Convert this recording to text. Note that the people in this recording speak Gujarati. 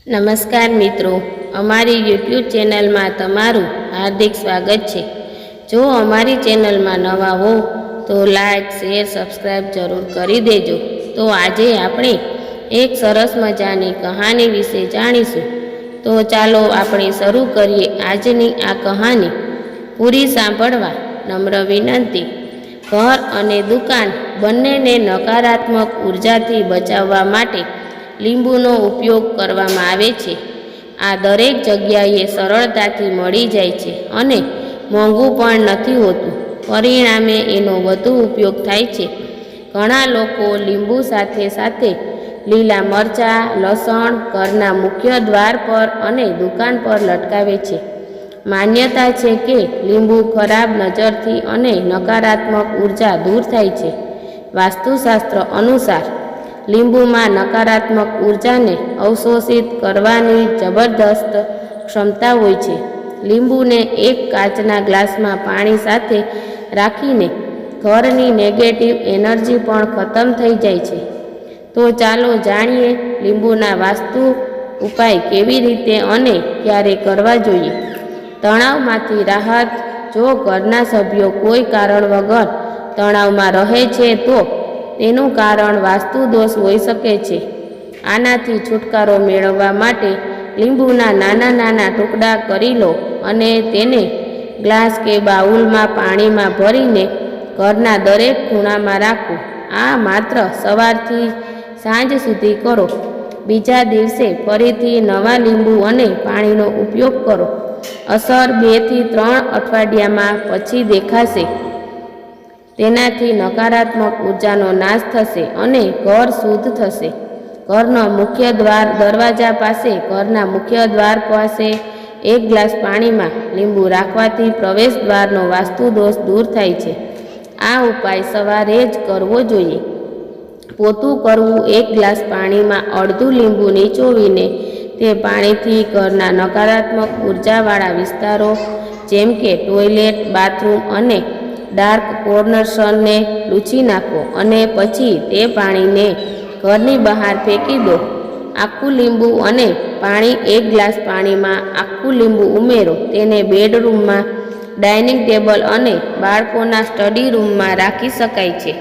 નમસ્કાર મિત્રો, અમારી યુટ્યુબ ચેનલમાં તમારું હાર્દિક સ્વાગત છે। જો અમારી ચેનલમાં નવા હો તો લાઈક, શેર, સબસ્ક્રાઈબ જરૂર કરી દેજો। તો આજે આપણે એક સરસ મજાની કહાની વિશે જાણીશું। તો ચાલો આપણે શરૂ કરીએ આજની આ કહાની। પૂરી સાંભળવા નમ્ર વિનંતી। ઘર અને દુકાન બંનેને નકારાત્મક ઉર્જાથી બચાવવા માટે લીંબુનો ઉપયોગ કરવામાં આવે છે। આ દરેક જગ્યાએ સરળતાથી મળી જાય છે અને મોંઘું પણ નથી હોતું, પરિણામે એનો વધુ ઉપયોગ થાય છે। ઘણા લોકો લીંબુ સાથે સાથે લીલા મરચાં, લસણ ઘરના મુખ્ય દ્વાર પર અને દુકાન પર લટકાવે છે। માન્યતા છે કે લીંબુ ખરાબ નજરથી અને નકારાત્મક ઉર્જા દૂર થાય છે। વાસ્તુશાસ્ત્ર અનુસાર લીંબુમાં નકારાત્મક ઉર્જાને અવશોષિત કરવાની જબરદસ્ત ક્ષમતા હોય છે। લીંબુને એક કાચના ગ્લાસમાં પાણી સાથે રાખીને ઘરની નેગેટિવ એનર્જી પણ ખતમ થઈ જાય છે। તો ચાલો જાણીએ લીંબુના વાસ્તુ ઉપાય કેવી રીતે અને ક્યારે કરવા જોઈએ। તણાવમાંથી રાહત। જો ઘરના સભ્યો કોઈ કારણ વગર તણાવમાં રહે છે તો તેનું કારણ વાસ્તુ દોષ હોઈ શકે છે। આનાથી છુટકારો મેળવવા માટે લીંબુના નાના નાના ટુકડા કરી લો અને તેને ગ્લાસ કે બાઉલમાં પાણીમાં ભરીને ઘરના દરેક ખૂણામાં રાખો। આ માત્ર સવારથી સાંજ સુધી કરો। બીજા દિવસે ફરીથી નવા લીંબુ અને પાણીનો ઉપયોગ કરો। અસર 2 થી 3 અઠવાડિયામાં પછી દેખાશે। તેનાથી નકારાત્મક ઉર્જાનો નાશ થશે અને ઘર શુદ્ધ થશે। ઘરના મુખ્ય દ્વાર પાસે એક ગ્લાસ પાણીમાં લીંબુ રાખવાથી પ્રવેશ દ્વારનો વાસ્તુ દોષ દૂર થાય છે। આ ઉપાય સવારે જ કરવો જોઈએ। પોતું કરવું। એક ગ્લાસ પાણીમાં અડધું લીંબુ નીચોવીને તે પાણીથી ઘરના નકારાત્મક ઉર્જાવાળા વિસ્તારો જેમ કે ટોયલેટ, બાથરૂમ અને ડાર્ક કોર્નર્સને લૂછી નાખો અને પછી તે પાણીને ઘરની બહાર ફેંકી દો। આખું લીંબુ અને પાણી। એક ગ્લાસ પાણીમાં આખું લીંબુ ઉમેરો। તેને બેડરૂમમાં, ડાઇનિંગ ટેબલ અને બાળકોના સ્ટડી રૂમમાં રાખી શકાય છે।